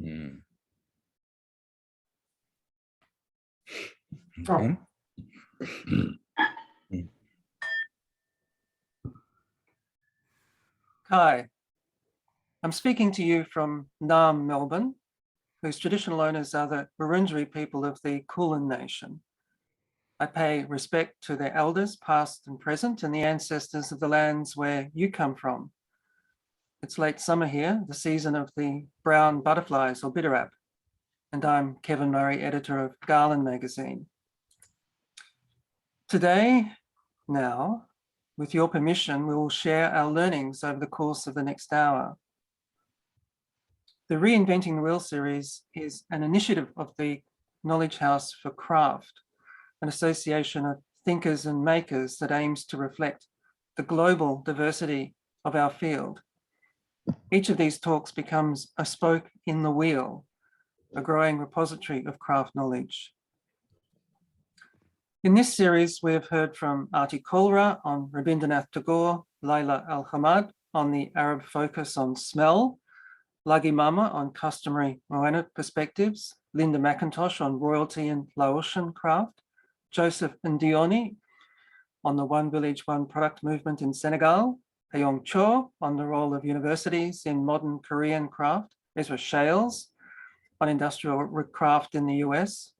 Mm. Okay. Hi, I'm speaking to you from Naarm, Melbourne, whose traditional owners are the Wurundjeri people of the Kulin Nation. I pay respect to their elders, past and present, and the ancestors of the lands where you come from. It's late summer here, the season of the brown butterflies or bitterap, and I'm Kevin Murray, editor of Garland magazine. Today, now, with your permission, we will share our learnings over the course of the next hour. The Reinventing the Wheel series is an initiative of the Knowledge House for Craft, an association of thinkers and makers that aims to reflect the global diversity of our field. Each of these talks becomes a spoke in the wheel, a growing repository of craft knowledge. In this series, we have heard from Arti Kolra on Rabindranath Tagore, Laila Al-Hamad on the Arab focus on smell, Lagi Mama on customary Moana perspectives, Linda McIntosh on royalty and Laotian craft, Joseph Ndioni on the One Village, One Product movement in Senegal, Heyong Cho on the role of universities in modern Korean craft, Ezra Shales on industrial craft in the US,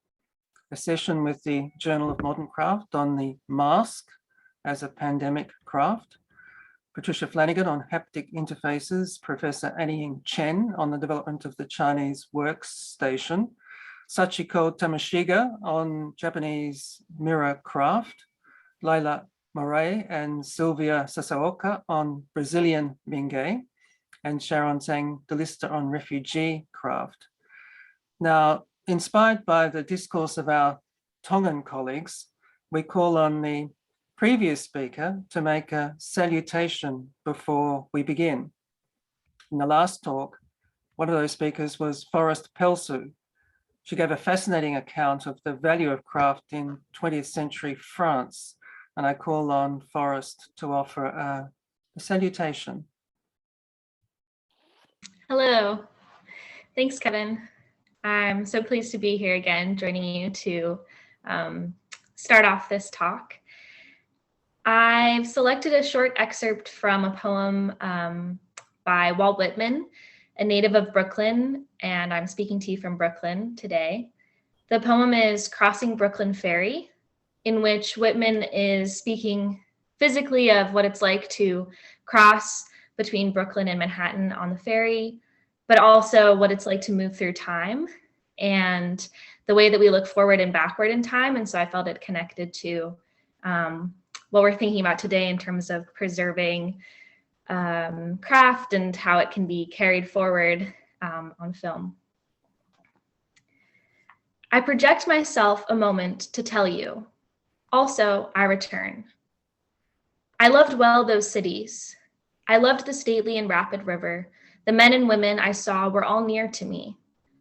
a session with the Journal of Modern Craft on the mask as a pandemic craft, Patricia Flanagan on haptic interfaces, Professor Annie-Ying Chen on the development of the Chinese workstation, Sachiko Tamashiga on Japanese mirror craft, Leila Moray and Sylvia Sasaoka on Brazilian Mingei, and Sharon Sang DeLister on refugee craft. Now, inspired by the discourse of our Tongan colleagues, we call on the previous speaker to make a salutation before we begin. In the last talk, one of those speakers was Forrest Pelsu. She gave a fascinating account of the value of craft in 20th century France, and I call on Forrest to offer a salutation. Hello, thanks, Kevin. I'm so pleased to be here again, joining you to start off this talk. I've selected a short excerpt from a poem by Walt Whitman, a native of Brooklyn, and I'm speaking to you from Brooklyn today. The poem is Crossing Brooklyn Ferry, in which Whitman is speaking physically of what it's like to cross between Brooklyn and Manhattan on the ferry, but also what it's like to move through time and the way that we look forward and backward in time. And so I felt it connected to what we're thinking about today in terms of preserving craft and how it can be carried forward on film. I project myself a moment to tell you. Also, I return. I loved well those cities. I loved the stately and rapid river. The men and women I saw were all near to me.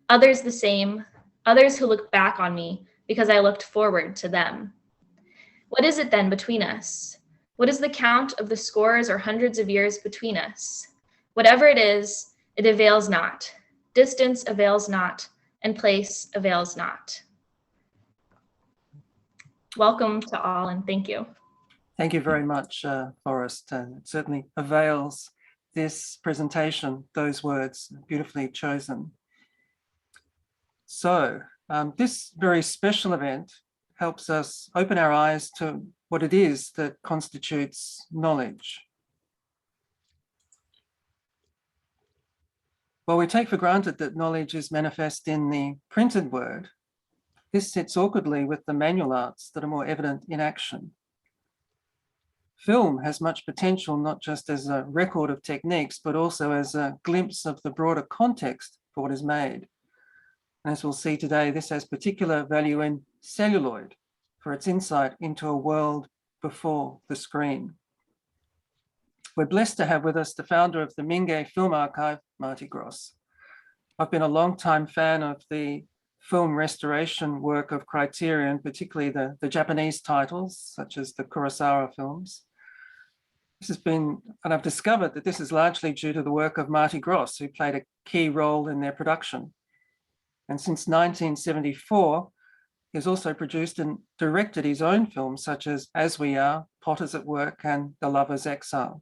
Others the same, others who looked back on me because I looked forward to them. What is it then between us? What is the count of the scores or hundreds of years between us? Whatever it is, it avails not. Distance avails not, and place avails not. Welcome to all, and thank you. Thank you very much, Forrest. It certainly avails this presentation, those words, beautifully chosen. So this very special event helps us open our eyes to what it is that constitutes knowledge. While we take for granted that knowledge is manifest in the printed word, this sits awkwardly with the manual arts that are more evident in action. Film has much potential, not just as a record of techniques, but also as a glimpse of the broader context for what is made. And as we'll see today, this has particular value in celluloid for its insight into a world before the screen. We're blessed to have with us the founder of the Mingei Film Archive, Marty Gross. I've been a long-time fan of the film restoration work of Criterion, particularly the Japanese titles, such as the Kurosawa films. This has been, and I've discovered that this is largely due to the work of Marty Gross, who played a key role in their production. And since 1974, he's also produced and directed his own films such As We Are, Potters at Work, and The Lover's Exile.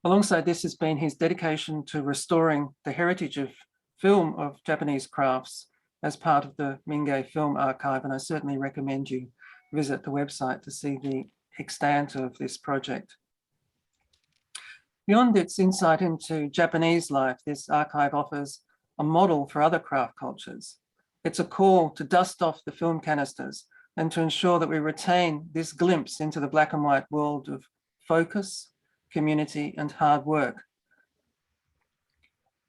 Alongside this has been his dedication to restoring the heritage of film of Japanese crafts as part of the Mingei Film Archive, and I certainly recommend you visit the website to see the extent of this project. Beyond its insight into Japanese life, this archive offers a model for other craft cultures. It's a call to dust off the film canisters and to ensure that we retain this glimpse into the black and white world of focus, community, and hard work.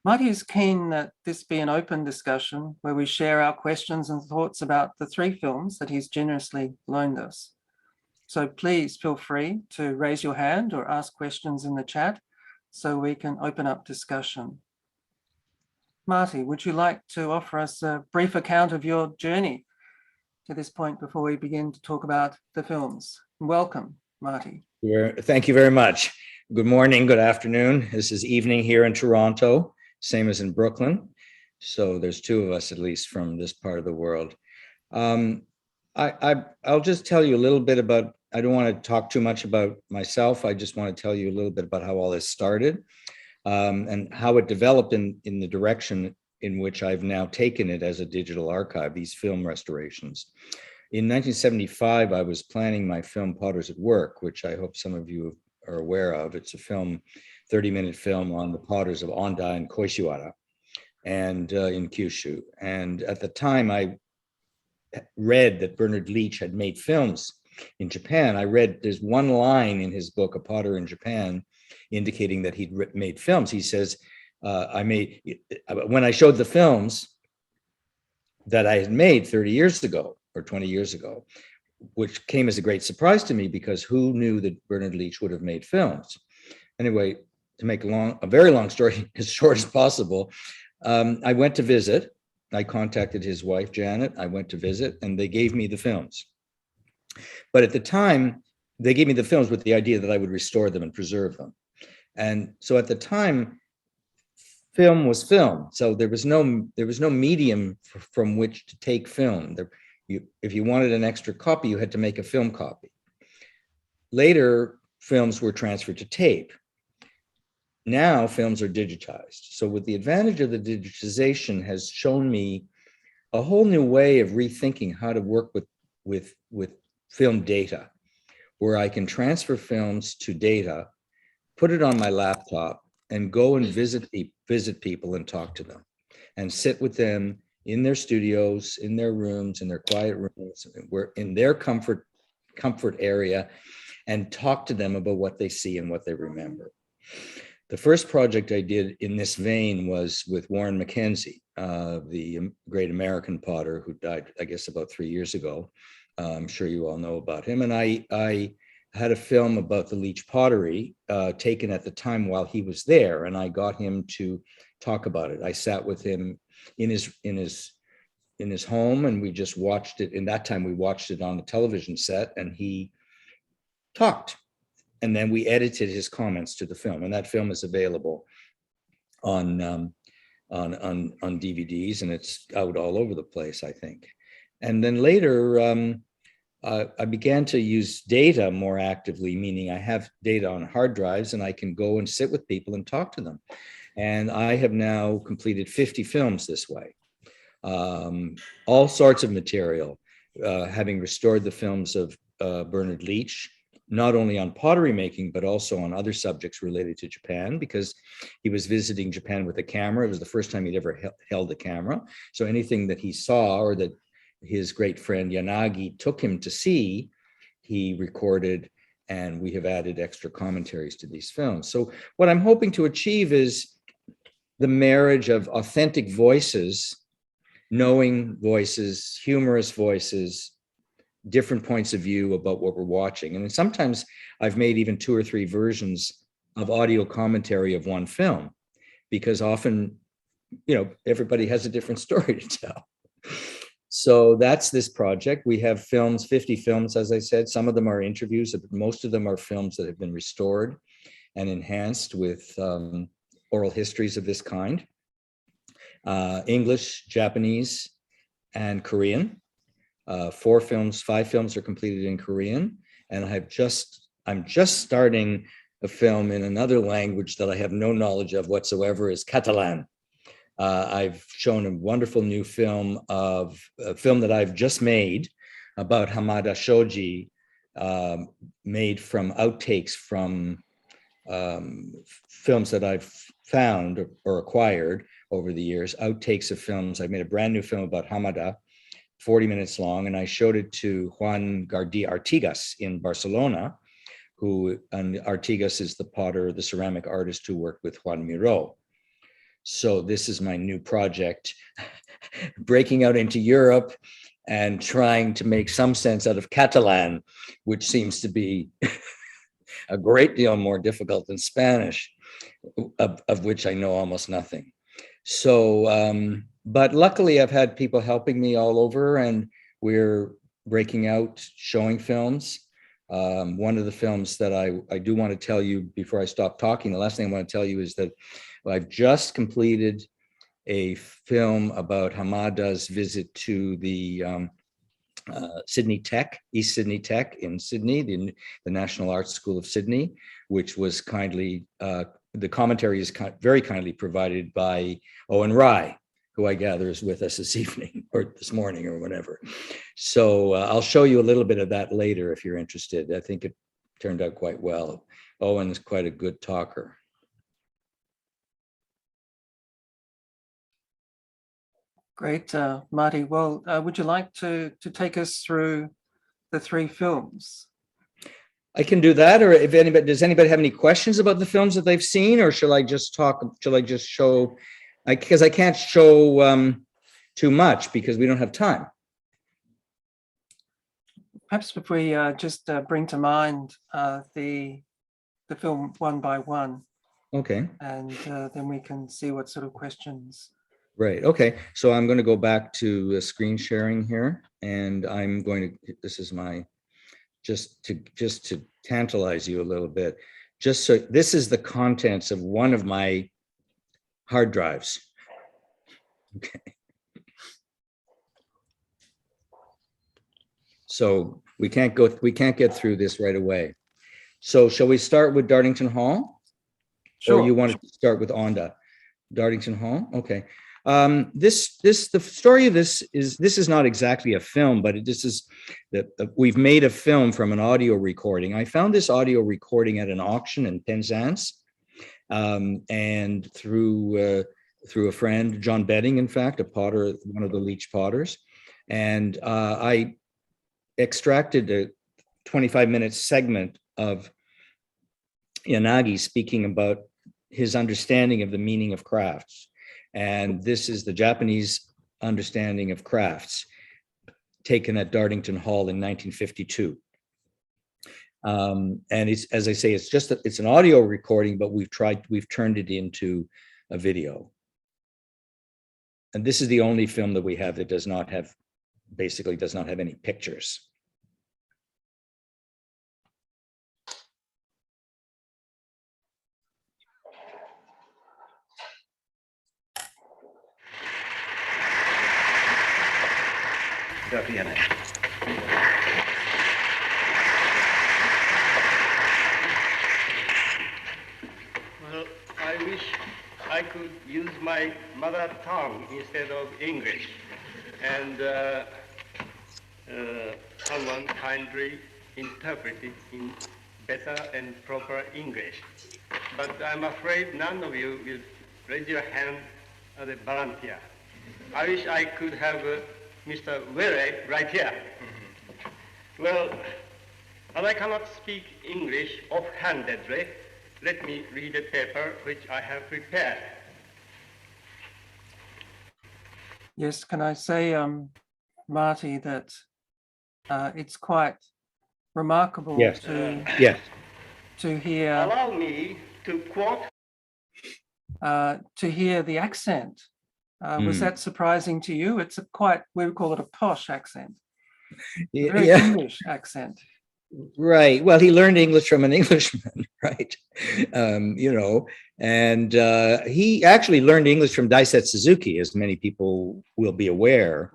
Marty is keen that this be an open discussion where we share our questions and thoughts about the 3 films that he's generously loaned us. So please feel free to raise your hand or ask questions in the chat so we can open up discussion. Marty, would you like to offer us a brief account of your journey to this point before we begin to talk about the films? Welcome, Marty. Thank you very much. Good morning, good afternoon. This is evening here in Toronto, same as in Brooklyn. So there's 2 of us at least from this part of the world. I'll just tell you a little bit about, I don't want to talk too much about myself. I just want to tell you a little bit about how all this started and how it developed in the direction in which I've now taken it as a digital archive, these film restorations. In 1975, I was planning my film Potters at Work, which I hope some of you are aware of. It's a film, 30-minute film on the potters of Onda and Koishiwara and in Kyushu. And at the time I read that Bernard Leach had made films in Japan. I read there's one line in his book, A Potter in Japan, indicating that he'd made films. He says, when I showed the films that I had made 30 years ago or 20 years ago, which came as a great surprise to me because who knew that Bernard Leach would have made films? Anyway, to make a very long story as short as possible, I went to visit. I contacted his wife, Janet. I went to visit and they gave me the films. But at the time, they gave me the films with the idea that I would restore them and preserve them. And so at the time, film was film. So there was no medium from which to take film. If you wanted an extra copy, you had to make a film copy. Later, films were transferred to tape. Now films are digitized. So with the advantage of the digitization has shown me a whole new way of rethinking how to work with film data, where I can transfer films to data, put it on my laptop, and go and visit people and talk to them, and sit with them in their studios, in their rooms, in their quiet rooms, in their comfort area, and talk to them about what they see and what they remember. The first project I did in this vein was with Warren Mackenzie, the great American potter who died, I guess, about 3 years ago. I'm sure you all know about him. And I had a film about the Leach pottery taken at the time while he was there, and I got him to talk about it. I sat with him in his home, and we just watched it. In that time, we watched it on the television set, and he talked. And then we edited his comments to the film, and that film is available on DVDs, and it's out all over the place, I think. And then later, I began to use data more actively, meaning I have data on hard drives, and I can go and sit with people and talk to them. And I have now completed 50 films this way, all sorts of material, having restored the films of Bernard Leach, not only on pottery making, but also on other subjects related to Japan, because he was visiting Japan with a camera. It was the first time he'd ever held a camera. So anything that he saw or that his great friend Yanagi took him to see, he recorded, and we have added extra commentaries to these films. So what I'm hoping to achieve is the marriage of authentic voices, knowing voices, humorous voices, different points of view about what we're watching. And sometimes I've made even 2 or 3 versions of audio commentary of one film, because often, everybody has a different story to tell. So that's this project. We have films, 50 films, as I said. Some of them are interviews, but most of them are films that have been restored and enhanced with oral histories of this kind. English, Japanese, and Korean. 5 films are completed in Korean, and I'm just starting a film in another language that I have no knowledge of whatsoever, is Catalan. I've shown a wonderful new film a film that I've just made about Hamada Shoji, made from outtakes from films that I've found or acquired over the years, outtakes of films. I made a brand new film about Hamada, 40 minutes long, and I showed it to Juan Gardi Artigas in Barcelona, and Artigas is the potter, the ceramic artist who worked with Juan Miró. So this is my new project, breaking out into Europe and trying to make some sense out of Catalan, which seems to be a great deal more difficult than Spanish, of which I know almost nothing. So, but luckily I've had people helping me all over, and we're breaking out, showing films. One of the films that I do want to tell you before I stop talking, the last thing I want to tell you is that I've just completed a film about Hamada's visit to the Sydney Tech, East Sydney Tech in Sydney, the National Arts School of Sydney, which was kindly, the commentary is very kindly provided by Owen Rye, who I gather is with us this evening or this morning or whatever. So I'll show you a little bit of that later if you're interested. I think it turned out quite well. Owen's quite a good talker. Great, Marty. Well, would you like to take us through the 3 films? I can do that, or if anybody, does anybody have any questions about the films that they've seen, or shall I just show, because I can't show too much because we don't have time. Perhaps if we just bring to mind the film one by one. Okay. And then we can see what sort of questions. Right. Okay. So I'm going to go back to screen sharing here, and I'm going to, this is my, just to tantalize you a little bit, just so this is the contents of one of my hard drives. Okay. So we can't get through this right away. So shall we start with Dartington Hall? Sure. Or you want to start with Onda? Dartington Hall? Okay. The story of this is not exactly a film, but we've made a film from an audio recording. I found this audio recording at an auction in Penzance, and through a friend, John Bedding, in fact, a potter, one of the Leach potters, and I extracted a 25-minute segment of Yanagi speaking about his understanding of the meaning of crafts. And this is the Japanese understanding of crafts taken at Dartington Hall in 1952. And it's, as I say, it's an audio recording, but we've turned it into a video. And this is the only film that we have that basically does not have any pictures. Well, I wish I could use my mother tongue instead of English, and someone kindly interpret it in better and proper English. But I'm afraid none of you will raise your hand as a volunteer. I wish I could have Mr. Were right here. Well, as I cannot speak English offhandedly, let me read a paper which I have prepared. Yes, can I say, Marty, that it's quite remarkable Yes. to hear. Allow me to quote. To hear the accent. Was that surprising to you? It's we would call it a posh accent, a very English accent. Right. Well, he learned English from an Englishman, right? And he actually learned English from Daisetsu Suzuki, as many people will be aware.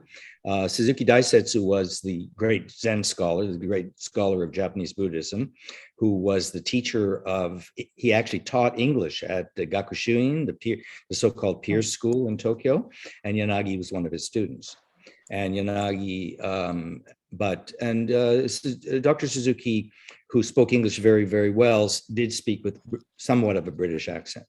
Suzuki Daisetsu was the great Zen scholar, the great scholar of Japanese Buddhism, who was the teacher of, he actually taught English at the Gakushuin, the so-called Pierce School in Tokyo, and Yanagi was one of his students. And Yanagi, Dr. Suzuki, who spoke English very, very well, did speak with somewhat of a British accent,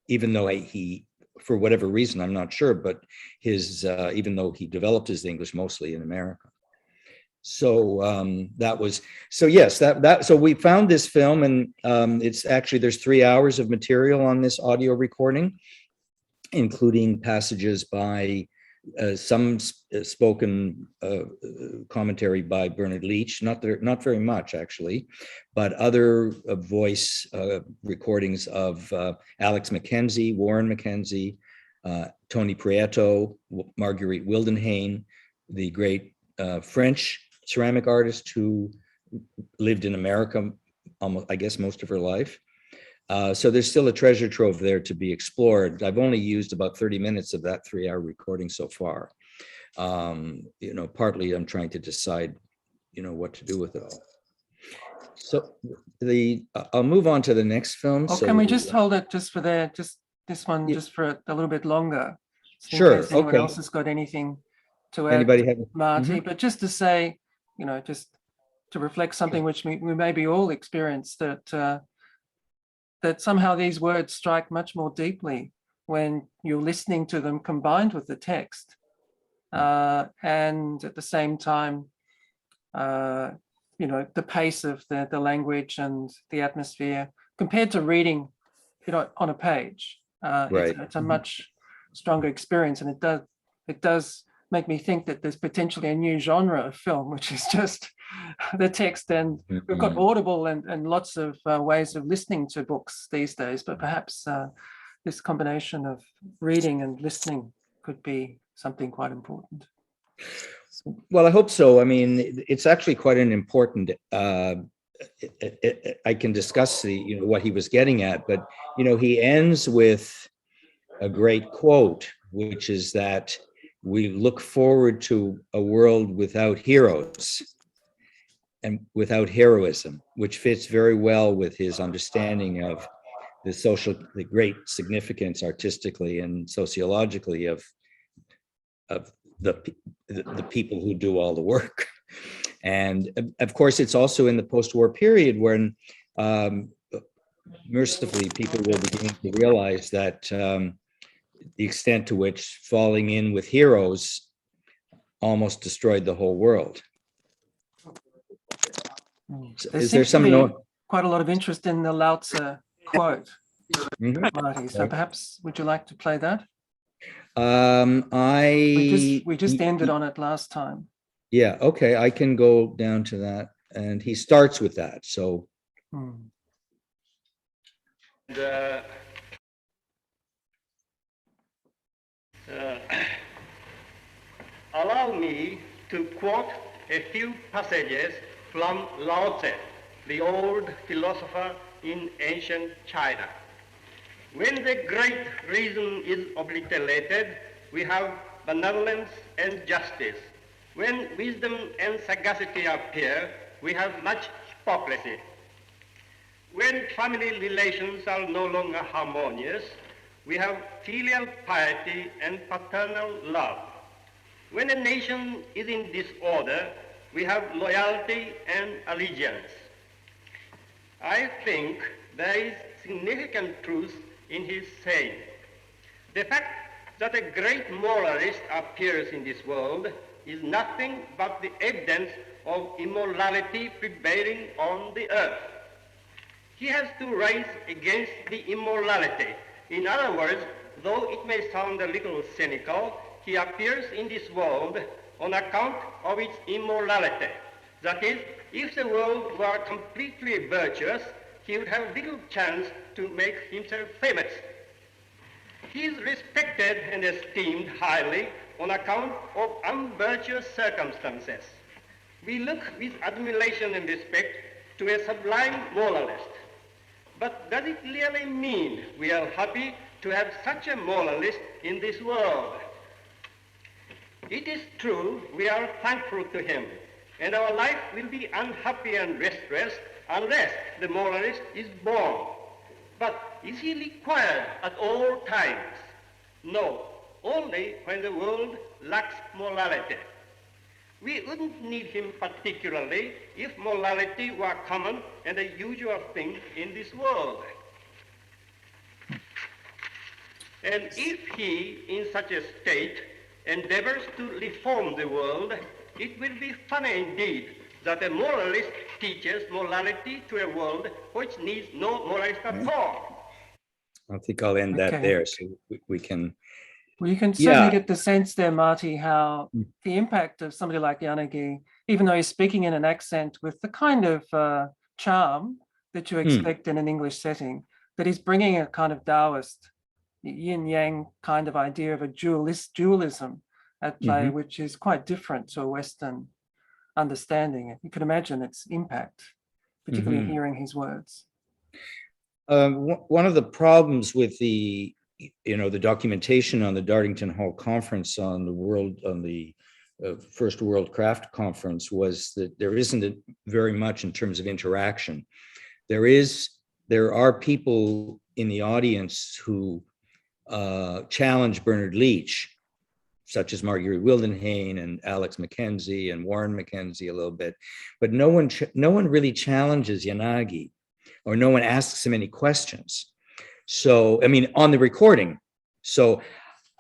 even though he, for whatever reason, I'm not sure, but even though he developed his English mostly in America. So so we found this film, and it's actually, there's 3 hours of material on this audio recording, including passages by some spoken commentary by Bernard Leach, not very much actually, but other voice recordings of Alex Mackenzie, Warren Mackenzie, Tony Prieto, Marguerite Wildenhain, the great French ceramic artist who lived in America almost, I guess, most of her life. So there's still a treasure trove there to be explored. I've only used about 30 minutes of that 3-hour recording so far. Partly I'm trying to decide, what to do with it all. So I'll move on to the next film. Or can we just hold it just for this one, just for a little bit longer? Sure. In case anyone Okay. else has got anything to add, Anybody have Marty? But just to say, just to reflect something which we maybe all experienced, that somehow these words strike much more deeply when you're listening to them combined with the text. And at the same time, the pace of the language and the atmosphere compared to reading, on a page. Right. It's a much stronger experience, and it does make me think that there's potentially a new genre of film, which is just the text. And we've got Audible and lots of ways of listening to books these days, but perhaps this combination of reading and listening could be something quite important. Well, I hope so. I mean, it's actually quite an important, I can discuss what he was getting at, but, he ends with a great quote, which is that we look forward to a world without heroes and without heroism, which fits very well with his understanding of the great significance artistically and sociologically of the people who do all the work. And of course, it's also in the post-war period when mercifully people were beginning to realize that the extent to which falling in with heroes almost destroyed the whole world. Is there some quite a lot of interest in the Lao-Tzu quote, Marty? So perhaps would you like to play that? We just ended on it last time. Yeah, okay, I can go down to that, and he starts with that. So. Allow me to quote a few passages from Lao-Tzu, the old philosopher in ancient China. When the great reason is obliterated, we have benevolence and justice. When wisdom and sagacity appear, we have much hypocrisy. When family relations are no longer harmonious, we have filial piety and paternal love. When a nation is in disorder, we have loyalty and allegiance. I think there is significant truth in his saying. The fact that a great moralist appears in this world is nothing but the evidence of immorality prevailing on the earth. He has to rise against the immorality. In other words, though it may sound a little cynical, he appears in this world on account of its immorality. That is, if the world were completely virtuous, he would have little chance to make himself famous. He is respected and esteemed highly on account of unvirtuous circumstances. We look with admiration and respect to a sublime moralist. But does it really mean we are happy to have such a moralist in this world? It is true we are thankful to him, and our life will be unhappy and restless unless the moralist is born. But is he required at all times? No, only when the world lacks morality. We wouldn't need him particularly if morality were common and a usual thing in this world. And if he, in such a state, endeavors to reform the world, it will be funny indeed that a moralist teaches morality to a world which needs no moralist at all. I think I'll end that Okay. there so we can. Well, you can certainly Yeah. get the sense there, Marty, how the impact of somebody like Yanagi, even though he's speaking in an accent with the kind of charm that you expect in an English setting, that he's bringing a kind of Taoist, yin-yang kind of idea of a dualism at play, which is quite different to a Western understanding. You can imagine its impact, particularly hearing his words. One of the problems with the documentation on the Dartington Hall conference on the first World Craft Conference was that there isn't very much in terms of interaction. There are people in the audience who challenge Bernard Leach, such as Marguerite Wildenhain and Alex McKenzie and Warren McKenzie a little bit, but no one really challenges Yanagi, or no one asks him any questions. So, I mean, on the recording. So,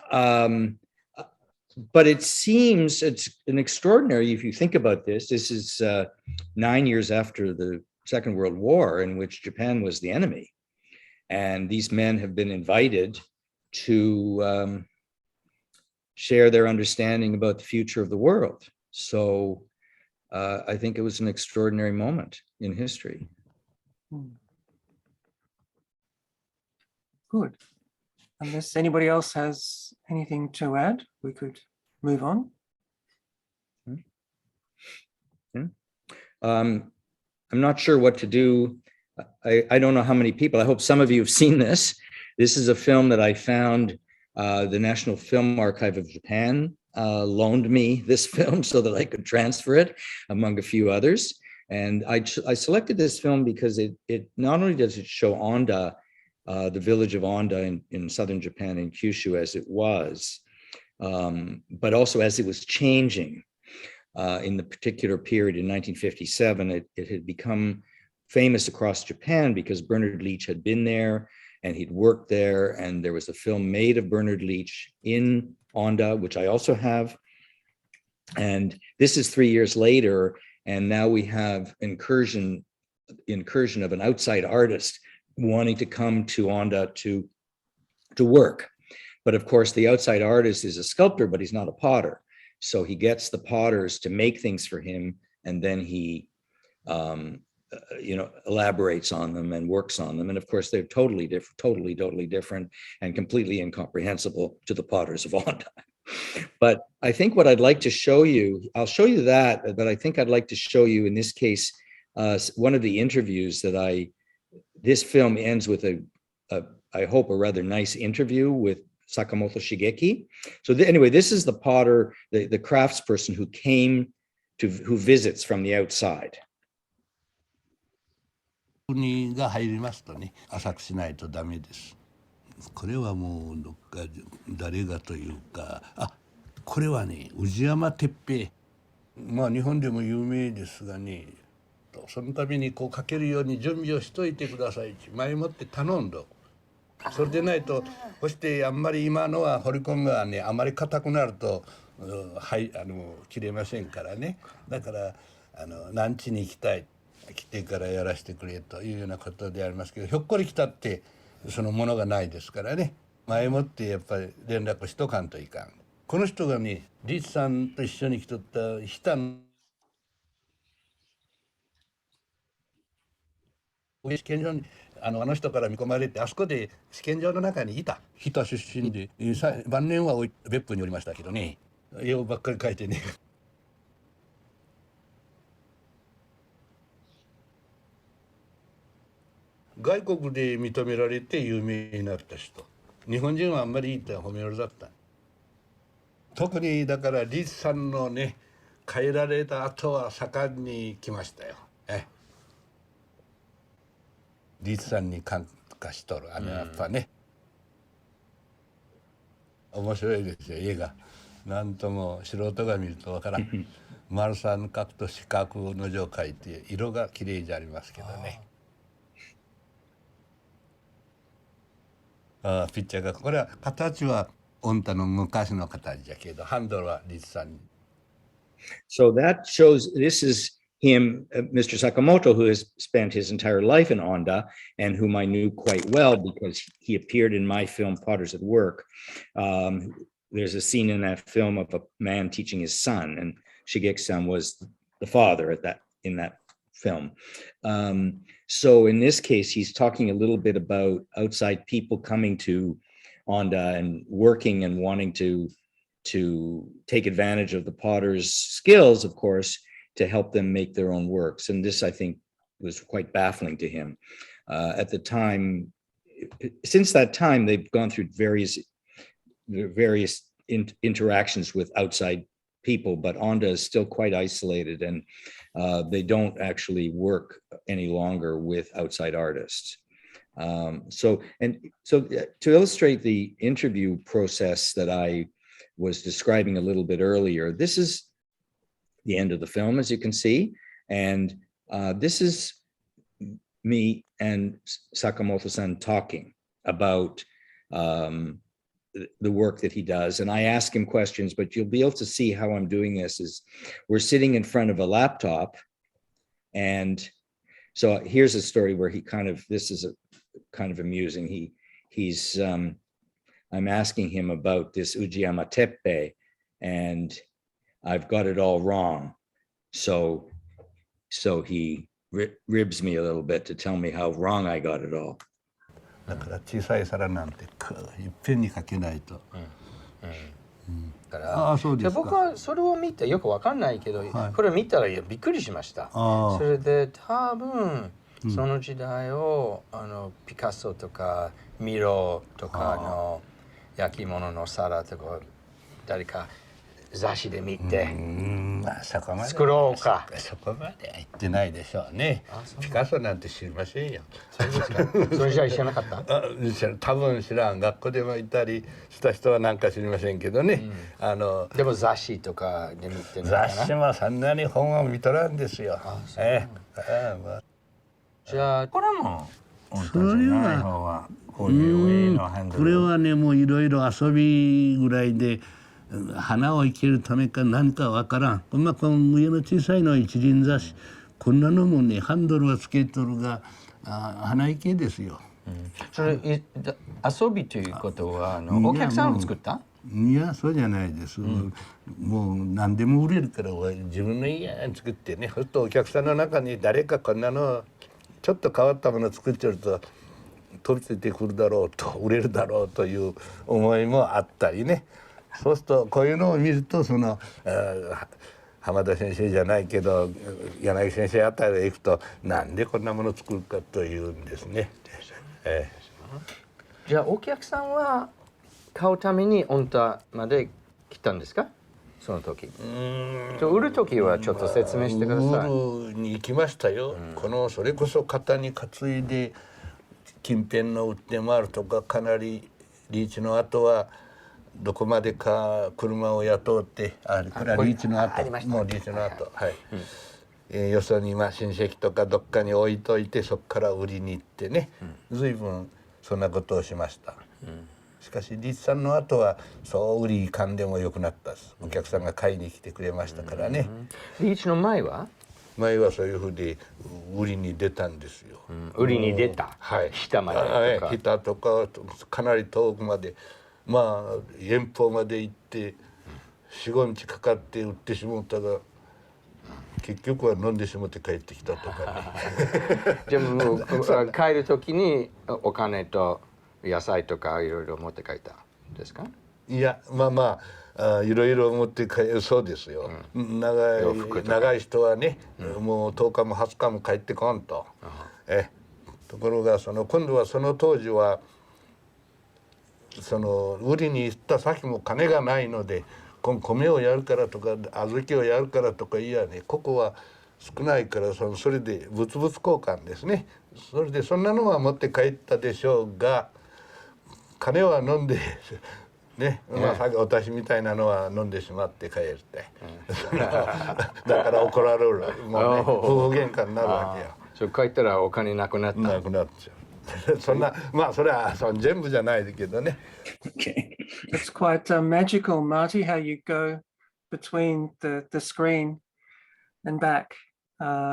but it seems it's an extraordinary, if you think about this is 9 years after the Second World War, in which Japan was the enemy. And these men have been invited to share their understanding about the future of the world. So I think it was an extraordinary moment in history. Good. Unless anybody else has anything to add, we could move on. I'm not sure what to do. I don't know how many people, I hope some of you have seen this. This is a film that I found, the National Film Archive of Japan loaned me this film so that I could transfer it among a few others. And I selected this film because it not only does it show Onda, the village of Onda in southern Japan, in Kyushu, as it was, but also as it was changing in the particular period in 1957. It had become famous across Japan because Bernard Leach had been there and he'd worked there, and there was a film made of Bernard Leach in Onda, which I also have. And this is 3 years later, and now we have incursion of an outside artist wanting to come to Onda to work. But of course, the outside artist is a sculptor, but he's not a potter. So he gets the potters to make things for him, and then he elaborates on them and works on them. And of course, they're totally different and completely incomprehensible to the potters of Onda. But I think what I'd like to show you, I'll show you that, but I think I'd like to show you in this case, one of the interviews that this film ends with I hope a rather nice interview with Sakamoto Shigeki. So anyway, this is the potter, the craftsperson who visits from the outside. 国が入りますとね、浅くしないとダメです。これはもうどっか誰がというか、これはね、宇治山鉄平。まあ日本でも有名ですがね、そのためにこうかけるように準備をしといてくださいって前もって頼んど。それでないと、そしてあんまり今のは彫り込みはね、あまり硬くなると切れませんからね。だから何地に行きたい。来てからやらせてくれというようなことでありますけど、ひょっこり来たってそのものがないですからね、前もってやっぱり連絡しとかんといかん。この人がね、リーチさんと一緒に来とった日田の試験場にあの人から見込まれて、あそこで試験場の中にいた。日田出身で晩年は別府におりましたけどね、絵をばっかり描いてね。外国で認められて有名になった人。日本人はあんまりいいって褒められだった。特にだからリツさんのね変えられた後は盛んに来ましたよ。リツさんに感化しとるやっぱね、面白いですよ映画。なんとも素人が見るとわからん。丸三角と四角の字を書いて色が綺麗じゃありますけどね。ピッチャーがこれは形はオンタの昔の形じゃけどハンドルはリツさんに。So that shows this is him, Mr. Sakamoto, who has spent his entire life in Onda and whom I knew quite well because he appeared in my film Potters at Work. There's a scene in that film of a man teaching his son, and Shigeki-san was the father in that film. So in this case, he's talking a little bit about outside people coming to Onda and working and wanting to take advantage of the potter's skills, of course, to help them make their own works. And this, I think, was quite baffling to him. At the time, since that time, they've gone through various interactions with outside people, but Onda is still quite isolated, and they don't actually work any longer with outside artists. So to illustrate the interview process that I was describing a little bit earlier, this is the end of the film, as you can see, and this is me and Sakamoto-san talking about the work that he does, and I ask him questions, but you'll be able to see how I'm doing this is we're sitting in front of a laptop, and so here's a story where this is a kind of amusing. He's I'm asking him about this Ujiyama Teppe, and I've got it all wrong. So he ribs me a little bit to tell me how wrong I got it all. だから小さい皿なんていっぺんにかけないと。だからそうですか。僕はそれを見てよくわかんないけど、これ見たらびっくりしました。それで多分その時代をピカソとかミロとかの焼き物の皿とか誰か雑誌で見て、そこまで作ろうか。そこまでは言ってないでしょうね。ピカソなんて知りませんよ。そうですか。それじゃあ知らなかった？多分知らん。学校でもいたりした人はなんか知りませんけどね。でも雑誌とかで見てるのかな。雑誌もそんなに本を見とらんですよ。じゃあこれもそれはこういう上のハンドル。これはねもういろいろ遊びぐらいで。花を生けるためか何かわからん。この上の小さいのは一輪挿し。こんなのもねハンドルはつけとるが花生けですよ。それ遊びということはお客さんが作った？いやそうじゃないです。もう何でも売れるから自分の家に作ってね。そうするとお客さんの中に誰かこんなのちょっと変わったものを作ってると飛びついてくるだろうと売れるだろうという思いもあったりね。そうするとこういうのを見ると浜田先生じゃないけど柳先生あたりへ行くとなんでこんなものを作るかというんですね。じゃあお客さんは買うためにオンタまで来たんですか？その時。売る時はちょっと説明してください。売るに行きましたよ。それこそ肩に担いで近辺の売って回るとかかなりリーチの後は。どこまでか車を雇ってこれはリーチの後もうリーチの後はい、よそに親戚とかどっかに置いといてそこから売りに行ってね、随分そんなことをしました。しかしリーチさんの後はそう売りいかんでもよくなったです。お客さんが買いに来てくれましたからね。リーチの前はそういうふうに売りに出たんですよ。売りに出た。下までとか。下とかかなり遠くまで。遠方まで行って4、5日かかって売ってしもったが結局は飲んでしもって帰ってきたとかね。じゃあもう帰る時にお金と野菜とかいろいろ持って帰ったんですか？いやいろいろ持って帰るそうですよ。長い人はね、もう10日も20日も帰ってこんと。ところが今度はその当時は売りに行った先も金がないので、米をやるからとか小豆をやるからとかいやね、ここは少ないからそれで物々交換ですね。それでそんなのは持って帰ったでしょうが、金は飲んでね、まあ私みたいなのは飲んでしまって帰って、だから怒られる、もうね、夫婦喧嘩になるわけよ。それ帰ったらお金なくなった。なくなっちゃう。そんな、まあそれは全部じゃないけどね。Okay. It's quite magical, Marty, how you go between the screen and back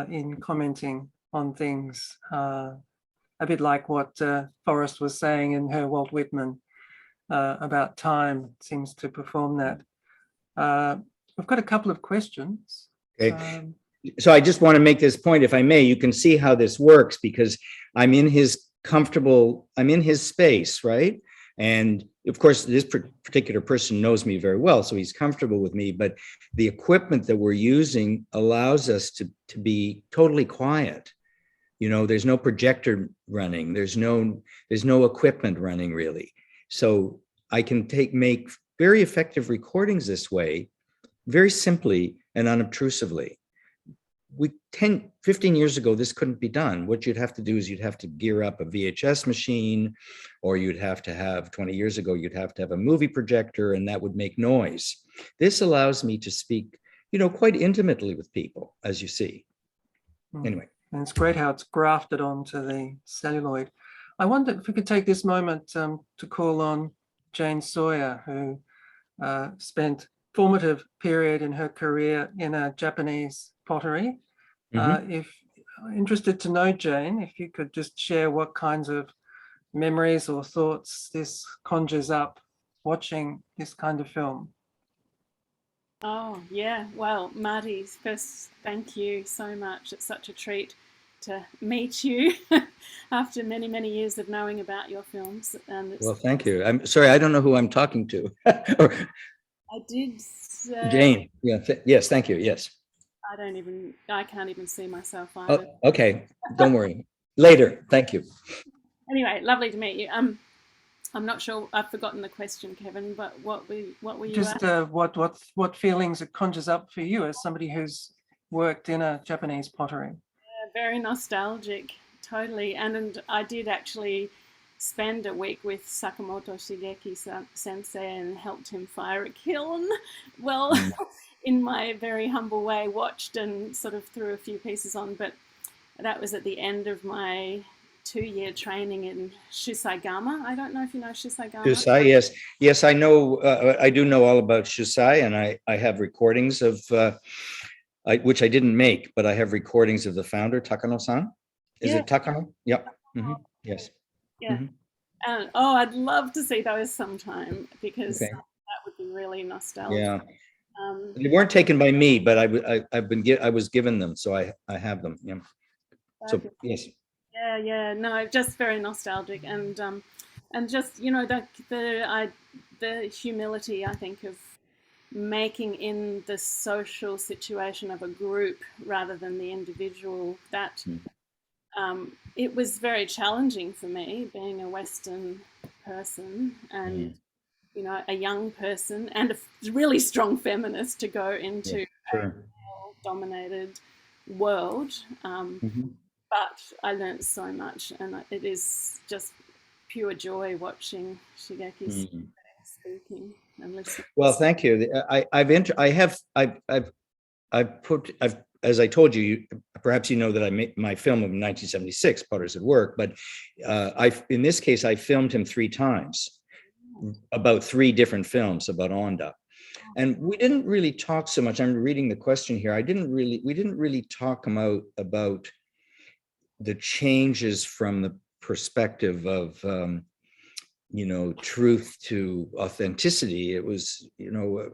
in commenting on things. A bit like what Forrest was saying in her Walt Whitman about time. It seems to perform that. We've got a couple of questions. Okay. So I just want to make this point, if I may. You can see how this works because I'm in his space, right? And of course, this particular person knows me very well, so he's comfortable with me, but the equipment that we're using allows us to be totally quiet. You know, there's no projector running, there's no equipment running really. So I can make very effective recordings this way, very simply and unobtrusively. 15 years ago, this couldn't be done. What you'd have to do is you'd have to gear up a VHS machine, or you'd have to have, 20 years ago, you'd have to have a movie projector, and that would make noise. This allows me to speak, you know, quite intimately with people, as you see. Anyway. And it's great how it's grafted onto the celluloid. I wonder if we could take this moment to call on Jane Sawyer, who spent formative period in her career in a Japanese pottery. If interested to know, Jane, if you could just share what kinds of memories or thoughts this conjures up watching this kind of film. Oh, yeah. Well, Marty, first, thank you so much. It's such a treat to meet you after many, many years of knowing about your films. And well, thank you. I'm sorry, I don't know who I'm talking to. I did say... Jane. Yeah. Yes, thank you. Yes. I can't even see myself either. Oh, okay, don't worry. Later, thank you. Anyway, lovely to meet you. I'm not sure, I've forgotten the question, Kevin, but what were you just what feelings it conjures up for you as somebody who's worked in a Japanese pottery? Yeah, very nostalgic, totally. And I did actually spend a week with Sakamoto Shigeki sensei and helped him fire a kiln. Well, in my very humble way, watched and sort of threw a few pieces on, but that was at the end of my 2-year training in Shusaigama. I don't know if you know Shusaigama. Shusai, yes. Yes, I know. I do know all about Shusai, and I have recordings of, which I didn't make, but I have recordings of the founder, Takano-san. Is it Takano? Yep. Yes. Yeah. And I'd love to see those sometime because that would be really nostalgic. Yeah. They weren't taken by me, but I was given them, so I have them. Yeah. So yes. Yeah. No, just very nostalgic, and just, you know, the humility, I think, of making in the social situation of a group rather than the individual. That it was very challenging for me, being a Western person and you know, a young person and a really strong feminist, to go into a male-dominated world. But I learned so much, and it is just pure joy watching Shigeki speaking and listening. Well, thank you. As I told you, perhaps you know that I made my film of 1976, Potters at Work, but in this case, I filmed him 3 times, about 3 different films about Onda. And we didn't really talk so much. I'm reading the question here. We didn't really talk about the changes from the perspective of, you know, truth to authenticity. It was, you know,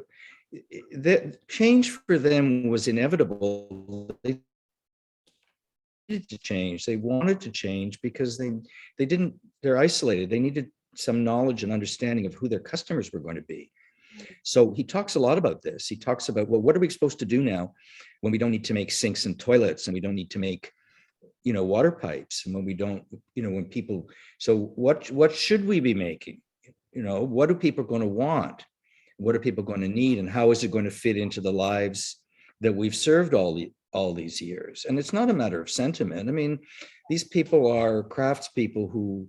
the change for them was inevitable. They needed to change. They wanted to change because they're isolated. They needed some knowledge and understanding of who their customers were going to be. So he talks a lot about this. He talks about, well, what are we supposed to do now when we don't need to make sinks and toilets, and we don't need to make water pipes, and when we don't, when people, so what should we be making? What are people going to want? What are people going to need? And how is it going to fit into the lives that we've served all these years? And it's not a matter of sentiment. I mean, these people are craftspeople who,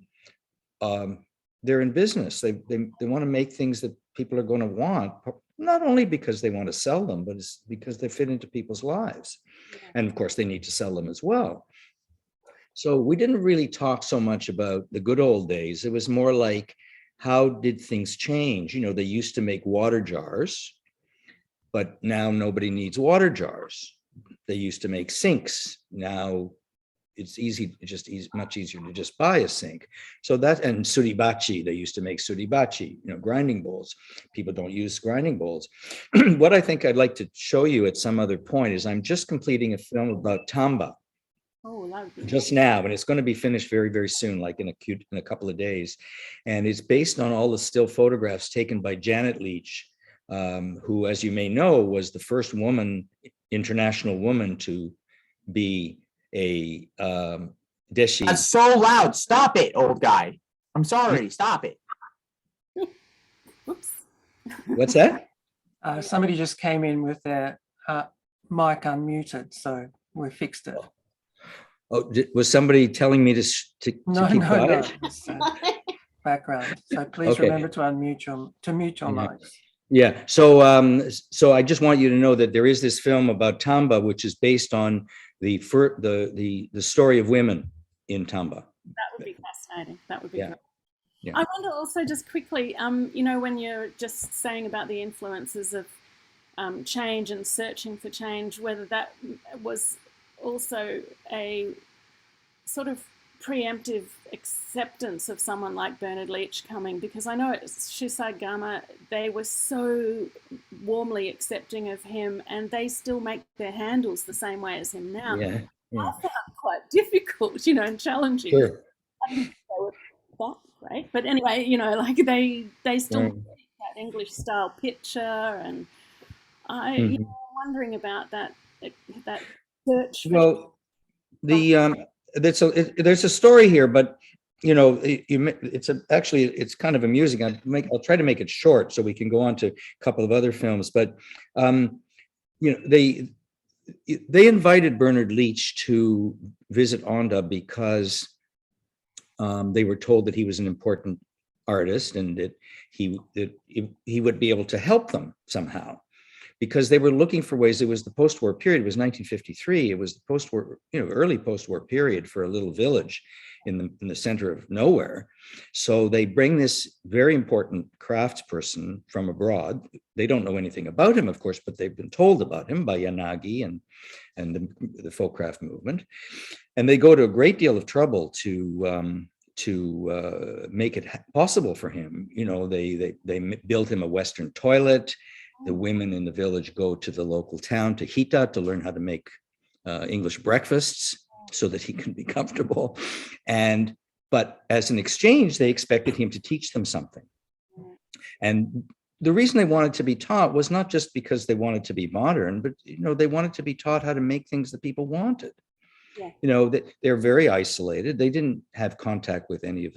they're in business. They want to make things that people are going to want, not only because they want to sell them, but it's because they fit into people's lives. And of course, they need to sell them as well. So we didn't really talk so much about the good old days. It was more like, how did things change? They used to make water jars, but now nobody needs water jars. They used to make sinks. Now it's much easier to just buy a sink. So that, and suribachi, they used to make suribachi, grinding bowls. People don't use grinding bowls. What I think I'd like to show you at some other point is I'm just completing a film about tamba. Just now, and it's going to be finished very, very soon, like in a couple of days. And it's based on all the still photographs taken by Janet Leach, who, as you may know, was the first international woman to be a deshi. That's so loud. Stop it, old guy. I'm sorry. Stop it. Oops. What's that? Somebody just came in with their mic unmuted, so we fixed it. Oh, was somebody telling me to keep quiet? No. It's, background. So please remember to mute your mics. Yeah. So I just want you to know that there is this film about tamba, which is based on the story of women in tamba. That would be fascinating. That would be great. Yeah. I wonder also, just quickly, when you're just saying about the influences of change and searching for change, whether that was also a sort of preemptive acceptance of someone like Bernard Leach coming, because I know at Shisai-gama they were so warmly accepting of him, and they still make their handles the same way as him now. Yeah. I found quite difficult, and challenging. Sure. I think they were that great, but anyway, they still make that English style picture, and I'm wondering about that search. Well, there's a story here, but it's kind of amusing. I'll try to make it short so we can go on to a couple of other films. But they invited Bernard Leach to visit Onda because they were told that he was an important artist and that he would be able to help them somehow, because they were looking for ways. It was the post-war period. It was 1953. It was the post-war, early post-war period for a little village in the center of nowhere. So they bring this very important craftsperson from abroad. They don't know anything about him, of course, but they've been told about him by Yanagi and the folk craft movement. And they go to a great deal of trouble to make it possible for him. They built him a Western toilet. The women in the village go to the local town to Hita to learn how to make English breakfasts so that he can be comfortable. But as an exchange, they expected him to teach them something. And the reason they wanted to be taught was not just because they wanted to be modern, but they wanted to be taught how to make things that people wanted. Yeah. They're very isolated. They didn't have contact with any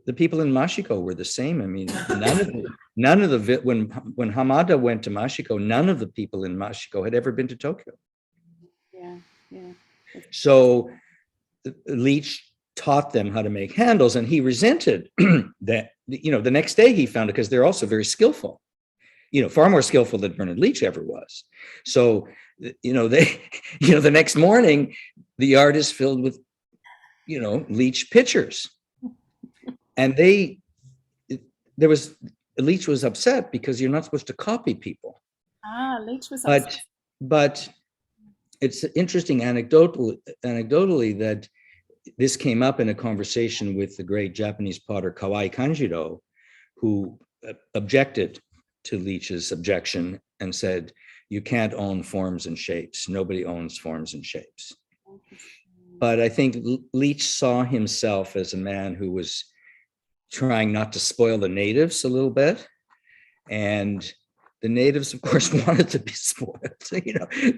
the people in Mashiko were the same. I mean, none of the when Hamada went to Mashiko, none of the people in Mashiko had ever been to Tokyo. Yeah. So Leach taught them how to make handles, and he resented that. The next day he found it, because they're also very skillful. Far more skillful than Bernard Leach ever was. So the next morning the yard is filled with Leach pictures. And Leach was upset because you're not supposed to copy people. Leach was upset. But it's interesting anecdotally that this came up in a conversation with the great Japanese potter Kawai Kanjiro, who objected to Leach's objection and said, you can't own forms and shapes. Nobody owns forms and shapes. But I think Leach saw himself as a man who was trying not to spoil the natives a little bit. And the natives, of course, wanted to be spoiled,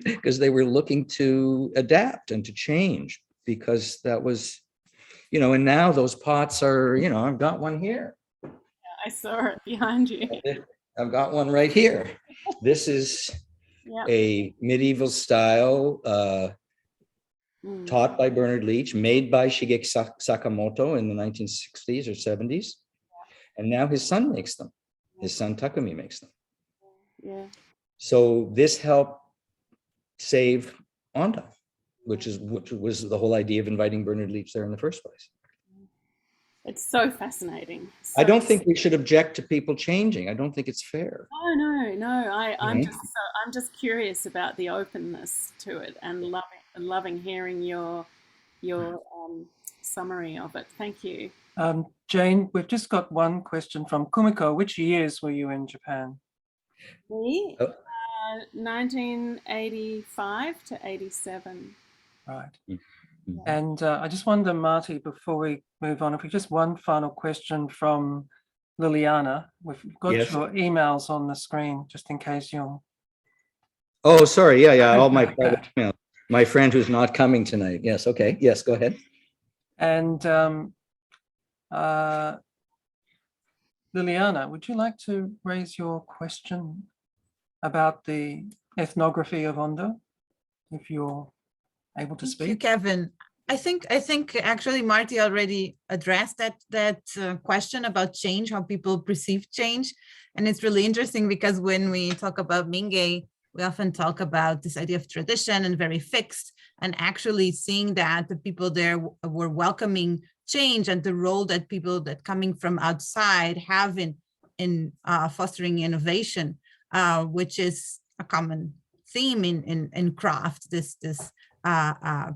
because they were looking to adapt and to change. because that was, and now those pots are, I've got one here. I saw it behind you. I've got one right here. This is a medieval style taught by Bernard Leach, made by Shigeki Sakamoto in the 1960s or 70s. And now his son makes them. His son Takumi makes them. Yeah. So this helped save Onda, which was the whole idea of inviting Bernard Leach there in the first place. It's so fascinating. I don't think we should object to people changing. I don't think it's fair. Oh no. I'm just curious about the openness to it and loving hearing your summary of it. Thank you. Jane, we've just got one question from Kumiko. Which years were you in Japan? Me? 1985 to 87. Right. Mm-hmm. And I just wonder, Marty, before we move on, if we just one final question from Liliana. We've got your emails on the screen, just in case you're... Oh, sorry. Yeah. All my private emails. My friend who's not coming tonight. Yes. Okay. Yes, go ahead. And Liliana, would you like to raise your question about the ethnography of Onda, if you're able to speak? Thank you, Kevin. I think actually Marty already addressed that question about change, how people perceive change. And it's really interesting because when we talk about Mingei, we often talk about this idea of tradition and very fixed, and actually seeing that the people there were welcoming change and the role that people that coming from outside have in fostering innovation, which is a common theme in craft, this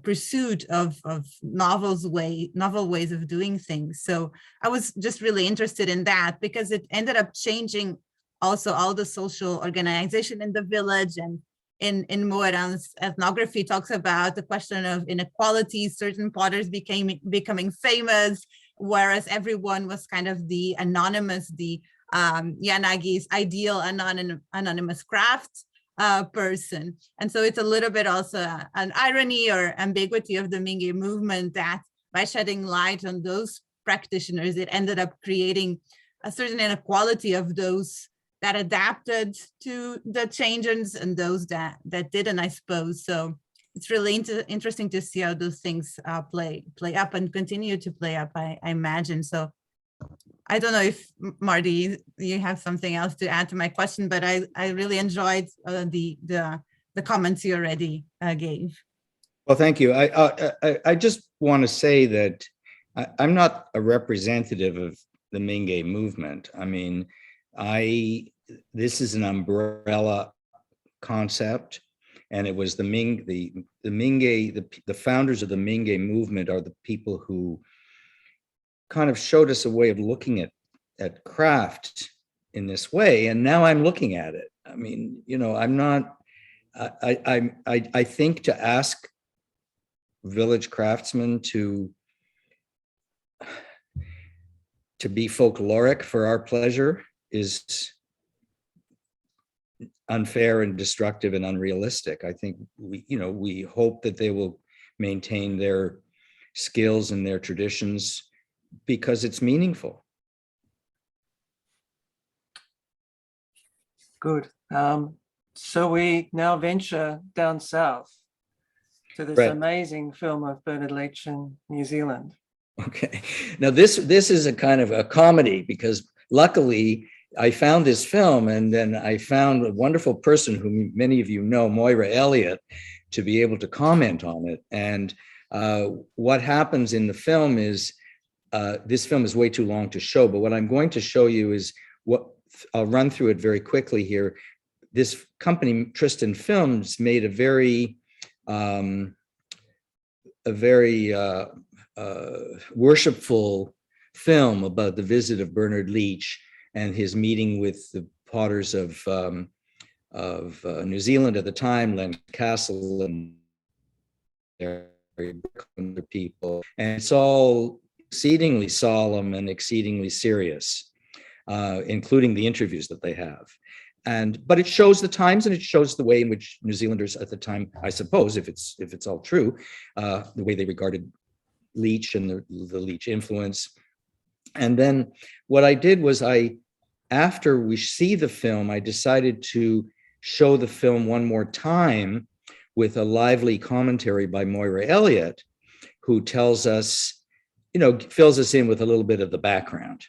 pursuit of novel ways of doing things. So I was just really interested in that because it ended up changing also all the social organization in the village. And in Moeran's ethnography talks about the question of inequalities. Certain potters becoming famous, whereas everyone was kind of the anonymous, the Yanagi's ideal anonymous craft person. And so it's a little bit also an irony or ambiguity of the Mingei movement that by shedding light on those practitioners, it ended up creating a certain inequality of those that adapted to the changes and those that didn't, I suppose. So it's really interesting to see how those things play up and continue to play up, I imagine. So I don't know if, Marty, you have something else to add to my question, but I really enjoyed the comments you already gave. Well, thank you. I just want to say that I'm not a representative of the Mingei movement. I mean, this is an umbrella concept, and it was the Mingei, the founders of the Mingei movement are the people who kind of showed us a way of looking at craft in this way, and now I'm looking at it. I mean, I'm not. I think to ask village craftsmen to be folkloric for our pleasure is unfair and destructive and unrealistic. I think we hope that they will maintain their skills and their traditions because it's meaningful. Good. So we now venture down south to this amazing film of Bernard Leach in New Zealand. Okay. Now this is a kind of a comedy because luckily I found this film and then I found a wonderful person who many of you know, Moira Elliott, to be able to comment on it. And what happens in the film is, this film is way too long to show, but what I'm going to show you is I'll run through it very quickly here. This company, Tristan Films, made a very worshipful film about the visit of Bernard Leach and his meeting with the potters of New Zealand at the time, Len Castle and their people. And it's all exceedingly solemn and exceedingly serious, including the interviews that they have. but it shows the times, and it shows the way in which New Zealanders at the time, I suppose, if it's all true, the way they regarded Leach and the Leach influence. And then what I did was after we see the film, I decided to show the film one more time with a lively commentary by Moira Elliott, who tells us, fills us in with a little bit of the background.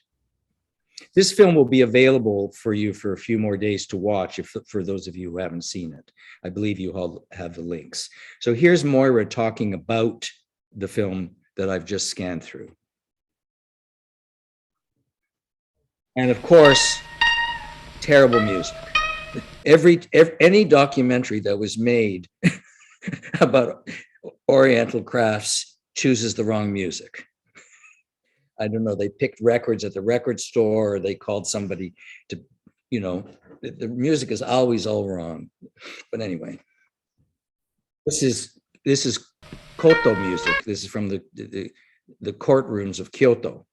This film will be available for you for a few more days to watch, for those of you who haven't seen it. I believe you all have the links. So here's Moira talking about the film that I've just scanned through. And of course, terrible music. Any documentary that was made about Oriental crafts chooses the wrong music. I don't know, they picked records at the record store, or they called somebody to, the music is always all wrong. But anyway, this is Koto music. This is from the courtrooms of Kyoto.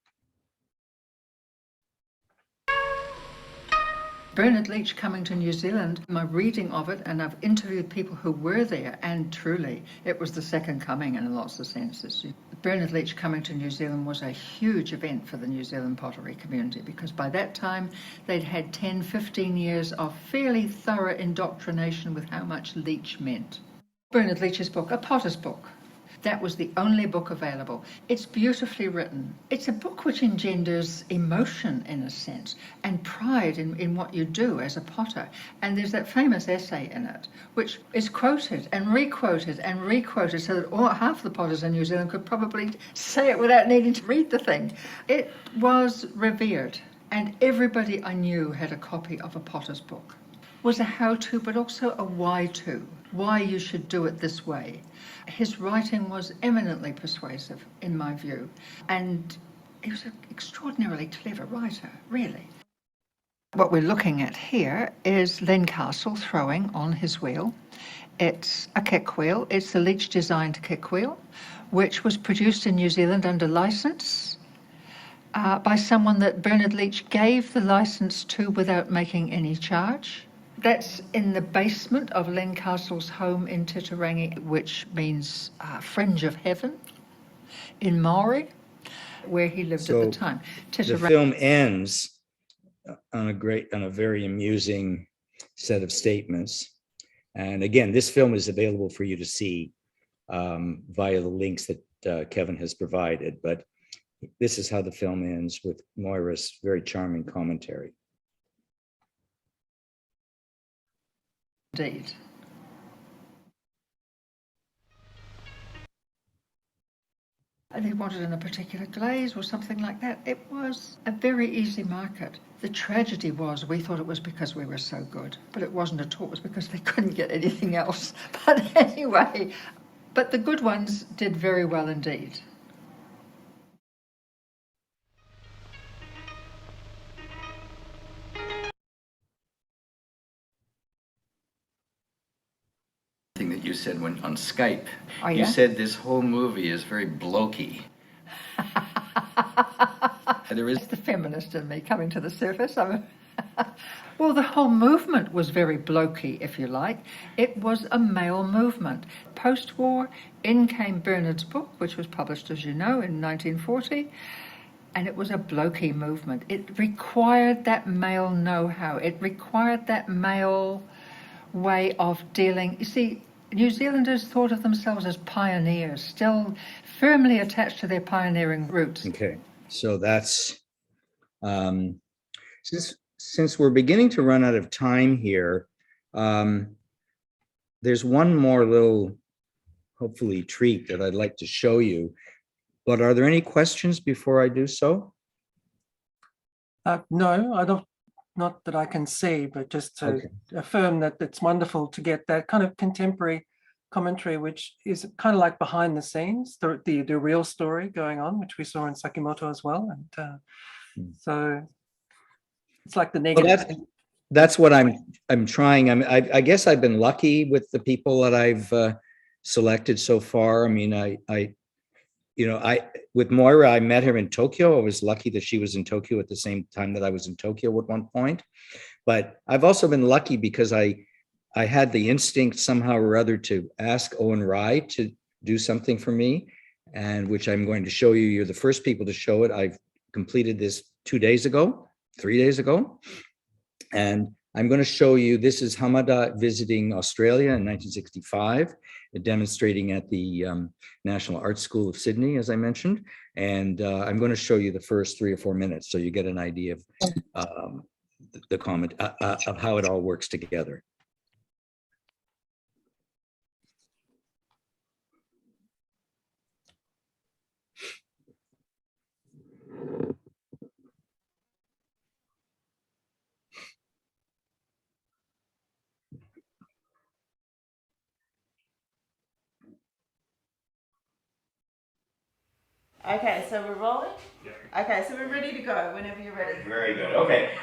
Bernard Leach coming to New Zealand, my reading of it, and I've interviewed people who were there, and truly it was the second coming in lots of senses. Bernard Leach coming to New Zealand was a huge event for the New Zealand pottery community, because by that time they'd had 10, 15 years of fairly thorough indoctrination with how much Leach meant. Bernard Leach's book, A Potter's Book. That was the only book available. It's beautifully written. It's a book which engenders emotion, in a sense, and pride in what you do as a potter. And there's that famous essay in it, which is quoted and requoted and requoted, so that half the potters in New Zealand could probably say it without needing to read the thing. It was revered, and everybody I knew had a copy of A Potter's Book. It was a how-to, but also a why-to. Why you should do it this way. His writing was eminently persuasive, in my view, and he was an extraordinarily clever writer, really. What we're looking at here is Len Castle throwing on his wheel. It's a kick wheel. It's the Leach-designed kick wheel, which was produced in New Zealand under license by someone that Bernard Leach gave the license to without making any charge. That's in the basement of Len Castle's home in Titirangi, which means fringe of heaven, in Maori, where he lived at the time. The film ends on a very amusing set of statements. And again, this film is available for you to see via the links that Kevin has provided. But this is how the film ends, with Moira's very charming commentary. Indeed. And he wanted in a particular glaze or something like that. It was a very easy market. The tragedy was we thought it was because we were so good, but it wasn't at all. It was because they couldn't get anything else. But anyway, but the good ones did very well indeed. That you said when on Skype, oh, you said this whole movie is very blokey. There is the feminist in me coming to the surface. Well, the whole movement was very blokey, if you like. It was a male movement. Post-war, in came Bernard's book, which was published, as you know, in 1940. And it was a blokey movement. It required that male know-how. It required that male way of dealing. You see, New Zealanders thought of themselves as pioneers, still firmly attached to their pioneering roots. Okay, so that's since we're beginning to run out of time here. There's one more little, hopefully, treat that I'd like to show you. But are there any questions before I do so? No, I don't. Not that I can see, but just to affirm that it's wonderful to get that kind of contemporary commentary, which is kind of like behind the scenes, the real story going on, which we saw in Sakimoto as well. And so it's like the negative. Well, that's what I'm trying. I guess I've been lucky with the people that I've selected so far. I mean, with Moira, I met her in Tokyo. I was lucky that she was in Tokyo at the same time that I was in Tokyo at one point. But I've also been lucky because I had the instinct somehow or other to ask Owen Rye to do something for me, and which I'm going to show you. You're the first people to show it. I've completed this 3 days ago, and I'm going to show you, this is Hamada visiting Australia in 1965, demonstrating at the National Art School of Sydney, as I mentioned. And I'm going to show you the first 3 or 4 minutes so you get an idea of the comment of how it all works together. Okay, so we're rolling? Yeah. Okay, so we're ready to go whenever you're ready. Very good. Okay.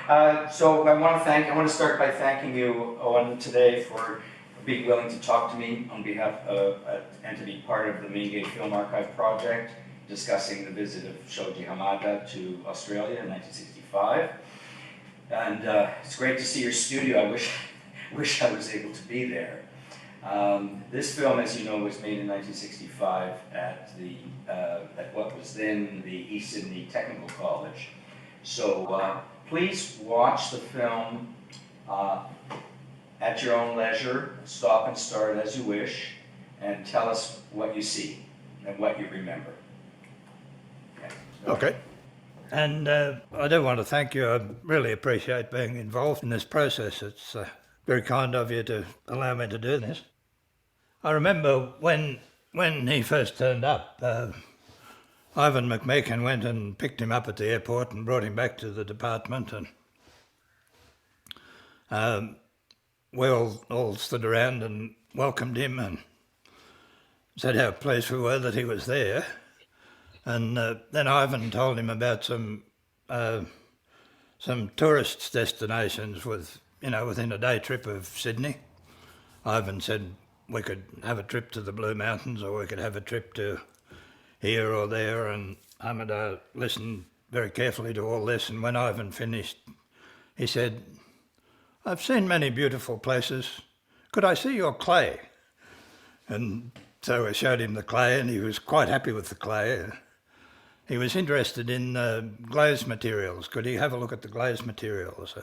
So I want to start by thanking you, Owen, today for being willing to talk to me on behalf of and to be part of the Mingei Film Archive project, discussing the visit of Shoji Hamada to Australia in 1965. And it's great to see your studio. I wish I was able to be there. This film, as you know, was made in 1965 at what was then the East Sydney Technical College. So please watch the film at your own leisure, stop and start as you wish, and tell us what you see and what you remember. Okay. And I do want to thank you. I really appreciate being involved in this process. It's very kind of you to allow me to do this. I remember when he first turned up, Ivan McMeekin went and picked him up at the airport and brought him back to the department, and we all stood around and welcomed him and said how pleased we were that he was there. And then Ivan told him about some tourist destinations within a day trip of Sydney. Ivan said we could have a trip to the Blue Mountains, or we could have a trip to here or there, and Hamada listened very carefully to all this, and when Ivan finished, he said, "I've seen many beautiful places. Could I see your clay?" And so I showed him the clay, and he was quite happy with the clay. He was interested in glaze materials. Could he have a look at the glaze materials?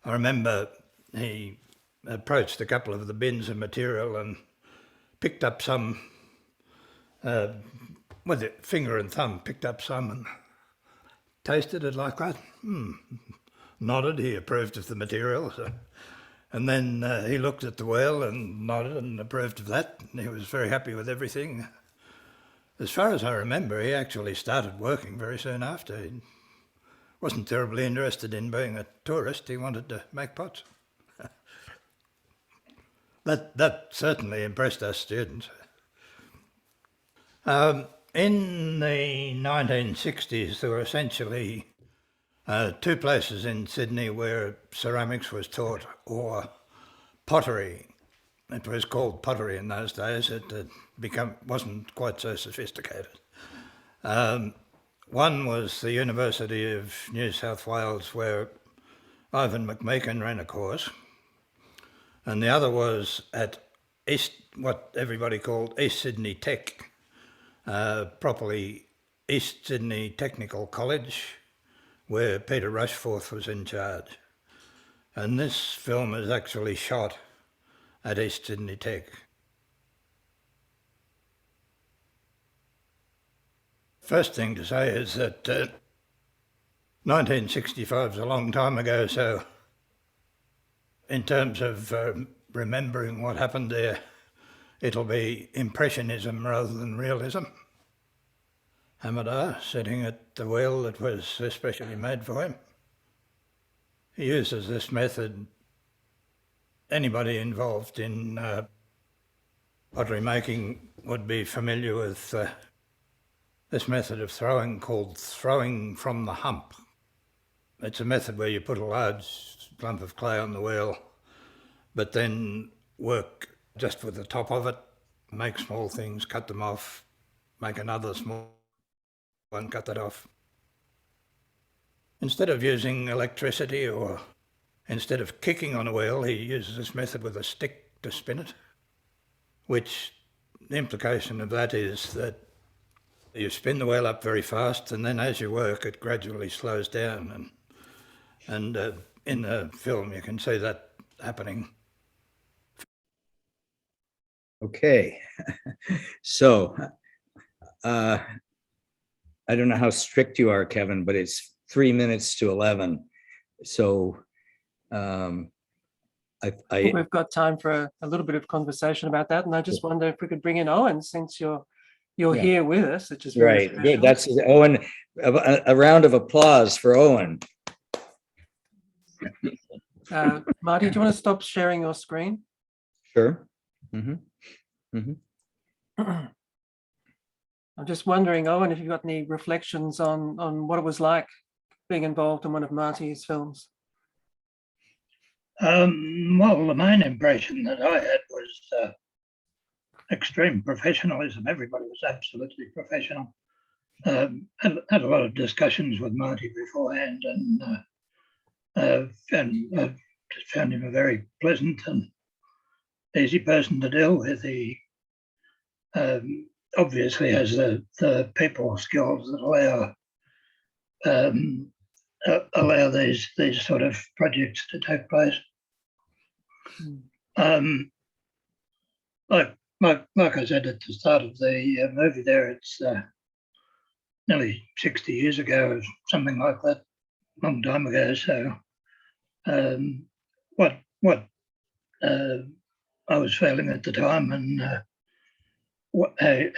I remember he approached a couple of the bins of material and picked up some, with it, finger and thumb, picked up some and tasted it like that. Nodded, he approved of the material. And then he looked at the well and nodded and approved of that. And he was very happy with everything. As far as I remember, he actually started working very soon after. He wasn't terribly interested in being a tourist. He wanted to make pots. That certainly impressed us students. In the 1960s, there were essentially 2 places in Sydney where ceramics was taught, or pottery. It was called pottery in those days. It wasn't quite so sophisticated. One was the University of New South Wales, where Ivan McMeekin ran a course, and the other was at what everybody called East Sydney Tech, properly East Sydney Technical College, where Peter Rushforth was in charge. And this film is actually shot at East Sydney Tech. First thing to say is that 1965 is a long time ago, so in terms of remembering what happened there, it'll be impressionism rather than realism. Hamada sitting at the well that was especially made for him. He uses this method. Anybody involved in pottery making would be familiar with this method of throwing called throwing from the hump. It's a method where you put a large lump of clay on the wheel, but then work just with the top of it, make small things, cut them off, make another small one, cut that off. Instead of using electricity or instead of kicking on a wheel, he uses this method with a stick to spin it, which the implication of that is that you spin the wheel up very fast, and then as you work, it gradually slows down. And in the film, you can see that happening. Okay, so I don't know how strict you are, Kevin, but it's 3 minutes to 11. So I think we've got time for a little bit of conversation about that, and I just wonder if we could bring in Owen, since you're here with us, which is very right. Good. That's Owen. A round of applause for Owen. Marty, do you want to stop sharing your screen? Sure. Mm-hmm. Mm-hmm. I'm just wondering, Owen, if you've got any reflections on what it was like being involved in one of Marty's films. Well, the main impression that I had was extreme professionalism. Everybody was absolutely professional. Had a lot of discussions with Marty beforehand, and just found him a very pleasant and easy person to deal with. He obviously has the people skills that allow these sort of projects to take place. Like I said at the start of the movie there, it's nearly 60 years ago, or something like that, long time ago. So what I was feeling at the time and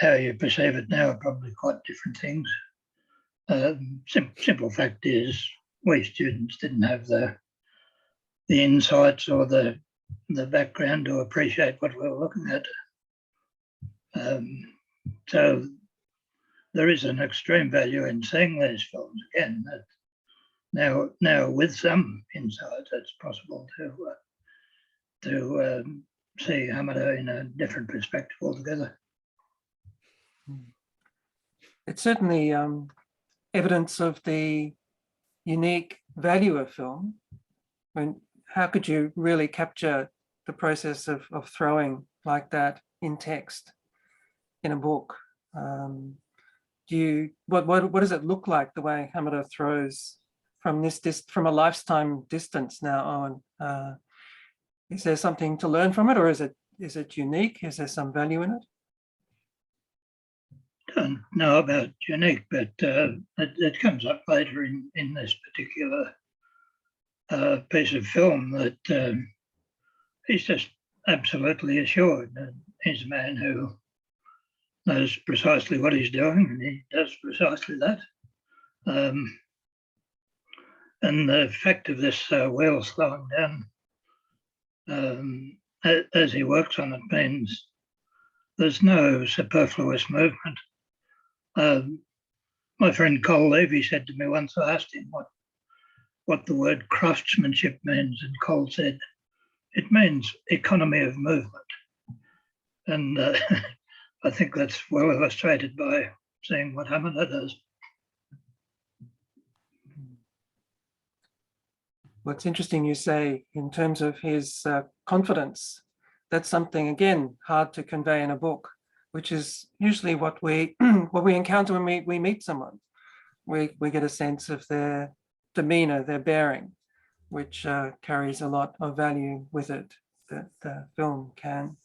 how you perceive it now are probably quite different things. Simple fact is, we students didn't have the insights or the background to appreciate what we were looking at. So there is an extreme value in seeing these films again. That now with some insight, it's possible to see Hamada in a different perspective altogether. It's certainly evidence of the unique value of film. I mean, how could you really capture the process of throwing like that in text in a book? What does it look like, the way Hamada throws from a lifetime distance now on? Is there something to learn from it, or is it unique? Is there some value in it? Don't know about unique, but it comes up later in this particular piece of film that he's just absolutely assured that he's a man who knows precisely what he's doing, and he does precisely that. And the fact of this wheel slowing down as he works on it means there's no superfluous movement. My friend Cole Levy said to me once, I asked him what the word craftsmanship means, and Cole said, it means economy of movement. And I think that's well illustrated by seeing what Hamada does. Well, it's interesting you say in terms of his confidence. That's something, again, hard to convey in a book, which is usually what we encounter when we meet someone. We get a sense of their demeanor, their bearing, which carries a lot of value with it that the film can.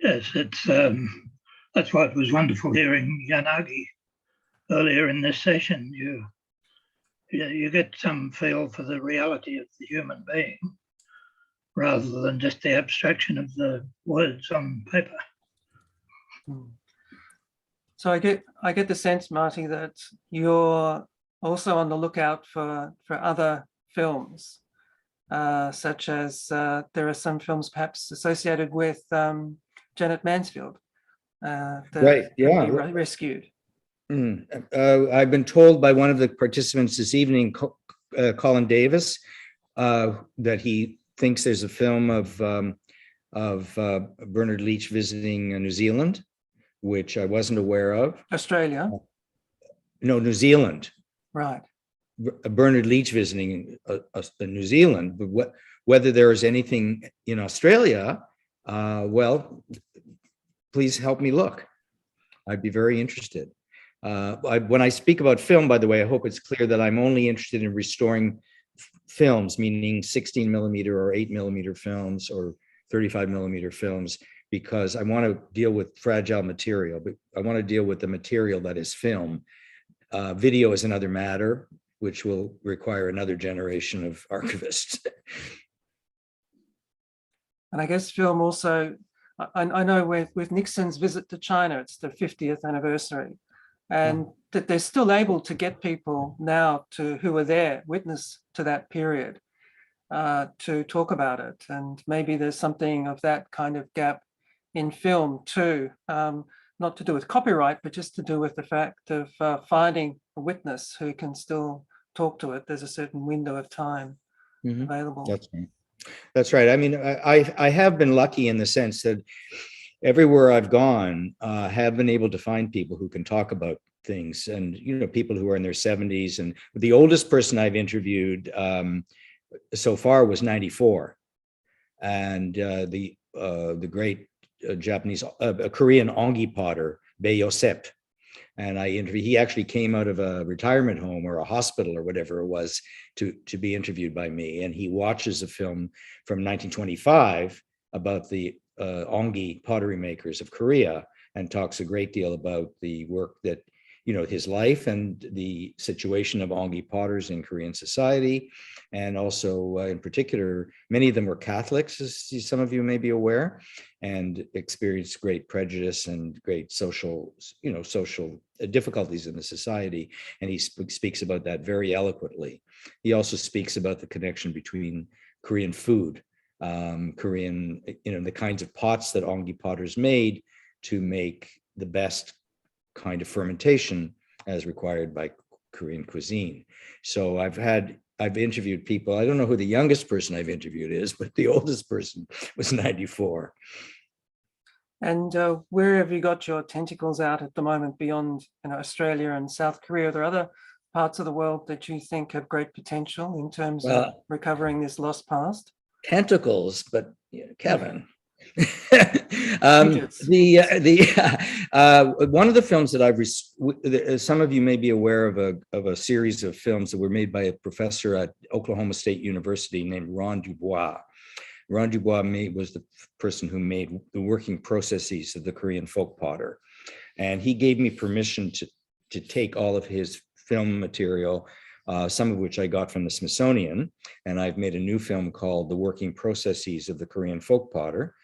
Yes, that's why it was wonderful hearing Yanagi earlier in this session. You get some feel for the reality of the human being rather than just the abstraction of the words on paper. So I get the sense, Marty, that you're also on the lookout for other films, such as there are some films perhaps associated with Janet Mansfield. Right, yeah. Rescued. I've been told by one of the participants this evening, Colin Davis, that he thinks there's a film of Bernard Leach visiting New Zealand, which I wasn't aware of. Australia? No, New Zealand. Right. Bernard Leach visiting New Zealand, but whether there is anything in Australia, well, please help me look. I'd be very interested. When I speak about film, by the way, I hope it's clear that I'm only interested in restoring films, meaning 16 millimeter or 8 millimeter films or 35 millimeter films, because I want to deal with fragile material, but I want to deal with the material that is film. Video is another matter, which will require another generation of archivists. And I guess film also, I know with Nixon's visit to China, it's the 50th anniversary, and that they're still able to get people now who were there, witness to that period, to talk about it. And maybe there's something of that kind of gap in film too, not to do with copyright, but just to do with the fact of finding a witness who can still talk to it. There's a certain window of time available. That's right. I mean, I have been lucky in the sense that everywhere I've gone, have been able to find people who can talk about things, and people who are in their 70s. And the oldest person I've interviewed so far was 94, and the great Japanese, Korean ongi potter, Bae Yosep. And he actually came out of a retirement home or a hospital or whatever it was to be interviewed by me. And he watches a film from 1925 about the ongi pottery makers of Korea, and talks a great deal about the work that, his life and the situation of ongi potters in Korean society. And also, in particular, many of them were Catholics, as some of you may be aware, and experienced great prejudice and great social difficulties in the society. And he speaks about that very eloquently. He also speaks about the connection between Korean food, Korean, the kinds of pots that ongi potters made to make the best kind of fermentation as required by Korean cuisine. So I've interviewed people. I don't know who the youngest person I've interviewed is, but the oldest person was 94. And where have you got your tentacles out at the moment beyond Australia and South Korea? Are there other parts of the world that you think have great potential in terms of recovering this lost past? Tentacles, but Kevin. One of the films that some of you may be aware of a series of films that were made by a professor at Oklahoma State University named Ron Dubois. Ron Dubois was the person who made the working processes of the Korean folk potter, and he gave me permission to take all of his film material, some of which I got from the Smithsonian, and I've made a new film called The Working Processes of the Korean Folk Potter.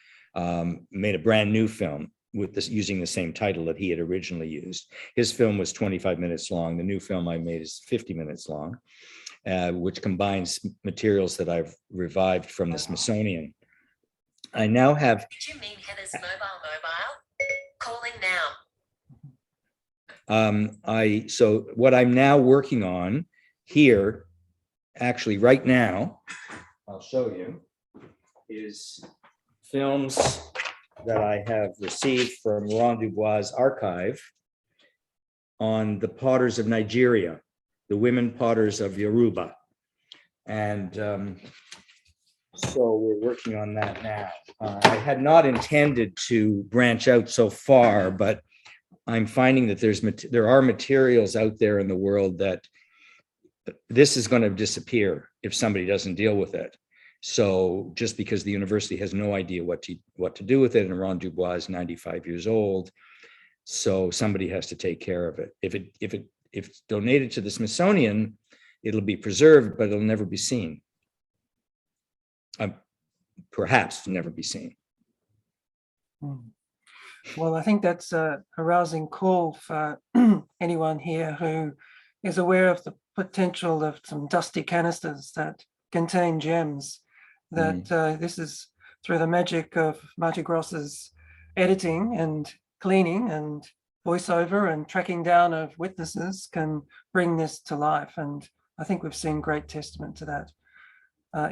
Made a brand new film with this, using the same title that he had originally used. His film was 25 minutes long. The new film I made is 50 minutes long, which combines materials that I've revived from the Smithsonian. I now have. Did you mean Heather's mobile? Calling now. So what I'm now working on here, actually right now, I'll show you, is films that I have received from Ron Dubois' archive on the potters of Nigeria, the women potters of Yoruba. And so we're working on that now. I had not intended to branch out so far, but I'm finding that there are materials out there in the world that this is going to disappear if somebody doesn't deal with it. So just because the university has no idea what to do with it, and Ron Dubois is 95 years old, so somebody has to take care of it. If it's donated to the Smithsonian, it'll be preserved, but it'll never be seen. Perhaps never be seen. Well, I think that's a rousing call for anyone here who is aware of the potential of some dusty canisters that contain gems. That this is through the magic of Marty Gross's editing and cleaning and voiceover and tracking down of witnesses can bring this to life. And I think we've seen great testament to that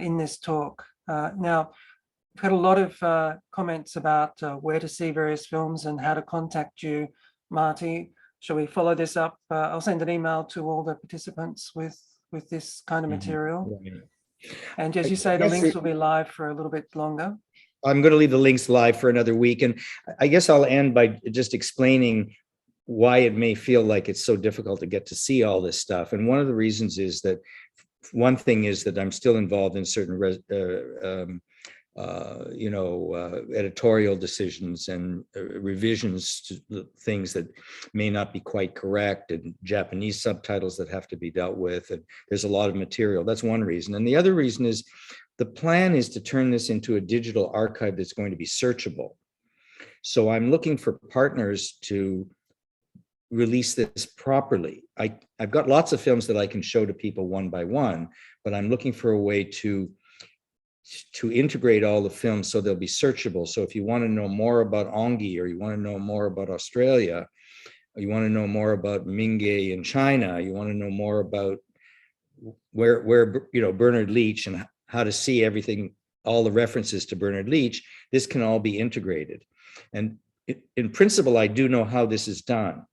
in this talk. Now, we've had a lot of comments about where to see various films and how to contact you, Marty. Shall we follow this up? I'll send an email to all the participants with with this kind of material. Right. And as I you say, the guess links it- will be live for a little bit longer. I'm going to leave the links live for another week. And I guess I'll end by just explaining why it may feel like it's so difficult to get to see all this stuff. And one of the reasons is that one thing is that I'm still involved in certain editorial decisions and revisions to the things that may not be quite correct, and Japanese subtitles that have to be dealt with. And there's a lot of material. That's one reason. And the other reason is the plan is to turn this into a digital archive that's going to be searchable. So I'm looking for partners to release this properly. I've got lots of films that I can show to people one by one, but I'm looking for a way to integrate all the films so they'll be searchable. So if you want to know more about Ongi, or you want to know more about Australia, or you want to know more about Mingei in China, you want to know more about where Bernard Leach and how to see everything, all the references to Bernard Leach, this can all be integrated. And in principle, I do know how this is done.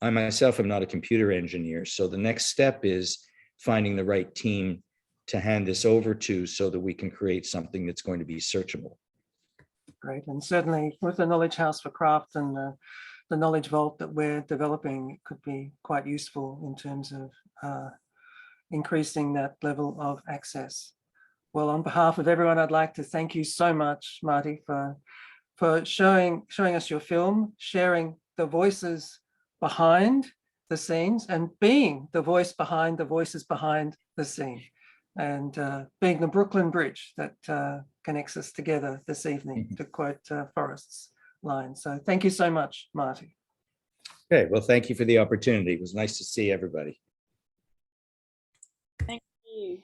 I myself am not a computer engineer, so the next step is finding the right team to hand this over to so that we can create something that's going to be searchable. Great. And certainly with the Knowledge House for Craft and the Knowledge Vault that we're developing, it could be quite useful in terms of increasing that level of access. Well, on behalf of everyone, I'd like to thank you so much, Marty, for showing us your film, sharing the voices behind the scenes, and being the voice behind the voices behind the scene, and being the Brooklyn Bridge that connects us together this evening, to quote Forrest's line. So thank you so much, Marty. Okay, well, thank you for the opportunity. It was nice to see everybody. Thank you.